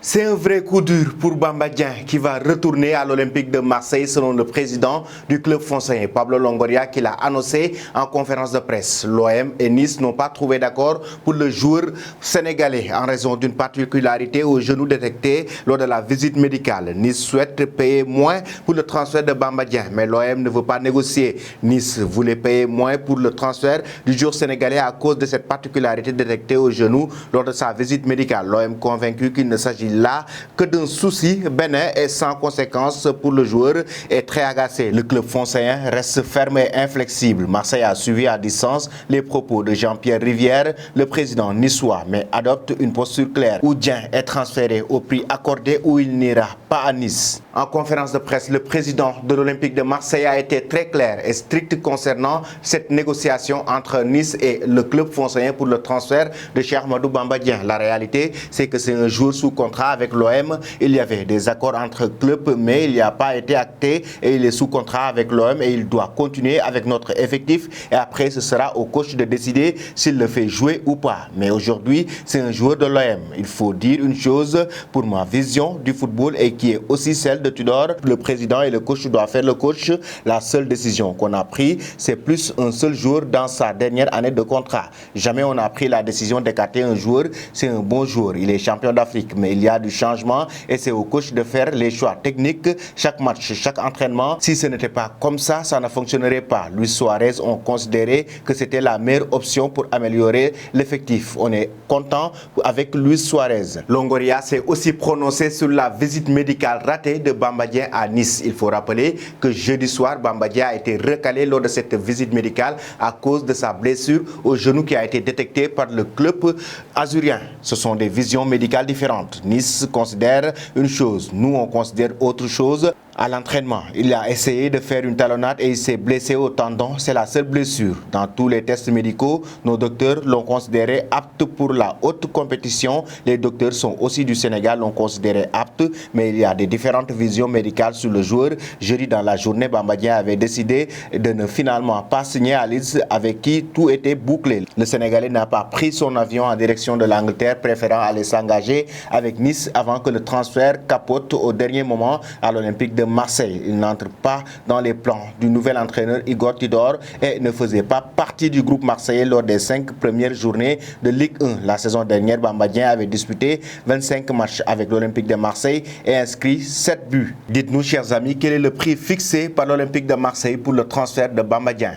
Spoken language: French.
C'est un vrai coup dur pour Bamba Dieng qui va retourner à l'Olympique de Marseille selon le président du club français, Pablo Longoria, qui l'a annoncé en conférence de presse. L'OM et Nice n'ont pas trouvé d'accord pour le joueur sénégalais en raison d'une particularité au genou détecté lors de la visite médicale. Nice souhaite payer moins pour le transfert de Bamba Dieng, mais l'OM ne veut pas négocier. Nice voulait payer moins pour le transfert du joueur sénégalais à cause de cette particularité détectée au genou lors de sa visite médicale. L'OM convaincu qu'il ne s'agit là que d'un souci bénin et sans conséquence pour le joueur est très agacé. Le club français reste ferme et inflexible. Marseille a suivi à distance les propos de Jean-Pierre Rivière, le président niçois, mais adopte une posture claire où Dieng est transféré au prix accordé ou il n'ira pas à Nice. En conférence de presse, le président de l'Olympique de Marseille a été très clair et strict concernant cette négociation entre Nice et le club français pour le transfert de Cheikh Ahmadou Bamba Dieng. La réalité, c'est que c'est un joueur sous contrat avec l'OM. Il y avait des accords entre clubs, mais il n'y a pas été acté et il est sous contrat avec l'OM et il doit continuer avec notre effectif. Et après, ce sera au coach de décider s'il le fait jouer ou pas. Mais aujourd'hui, c'est un joueur de l'OM. Il faut dire une chose pour ma vision du football et qui est aussi celle de Tudor. Le président et le coach doivent faire le coach. La seule décision qu'on a prise, c'est plus un seul joueur dans sa dernière année de contrat. Jamais on a pris la décision d'écarter un joueur. C'est un bon joueur. Il est champion d'Afrique, mais il y a du changement et c'est au coach de faire les choix techniques chaque match, chaque entraînement. Si ce n'était pas comme ça, ça ne fonctionnerait pas. Luis Suarez ont considéré que c'était la meilleure option pour améliorer l'effectif. On est content avec Luis Suarez. Longoria s'est aussi prononcé sur la visite médicale ratée de Bamba Dieng à Nice. Il faut rappeler que jeudi soir, Bamba Dieng a été recalé lors de cette visite médicale à cause de sa blessure au genou qui a été détectée par le club azurien. Ce sont des visions médicales différentes. Nice considère une chose, nous on considère autre chose. À l'entraînement, il a essayé de faire une talonnade et il s'est blessé au tendon. C'est la seule blessure. Dans tous les tests médicaux, nos docteurs l'ont considéré apte pour la haute compétition. Les docteurs sont aussi du Sénégal, l'ont considéré apte, mais il y a des différentes visions médicales sur le joueur. Jeudi dans la journée, Bamba Dieng avait décidé de ne finalement pas signer à Leeds avec qui tout était bouclé. Le Sénégalais n'a pas pris son avion en direction de l'Angleterre, préférant aller s'engager avec Nice avant que le transfert capote au dernier moment à l'Olympique de Marseille. Il n'entre pas dans les plans du nouvel entraîneur Igor Tudor et ne faisait pas partie du groupe marseillais lors des 5 premières journées de Ligue 1. La saison dernière, Bamba Dieng avait disputé 25 matchs avec l'Olympique de Marseille et inscrit 7 buts. Dites-nous, chers amis, quel est le prix fixé par l'Olympique de Marseille pour le transfert de Bamba Dieng?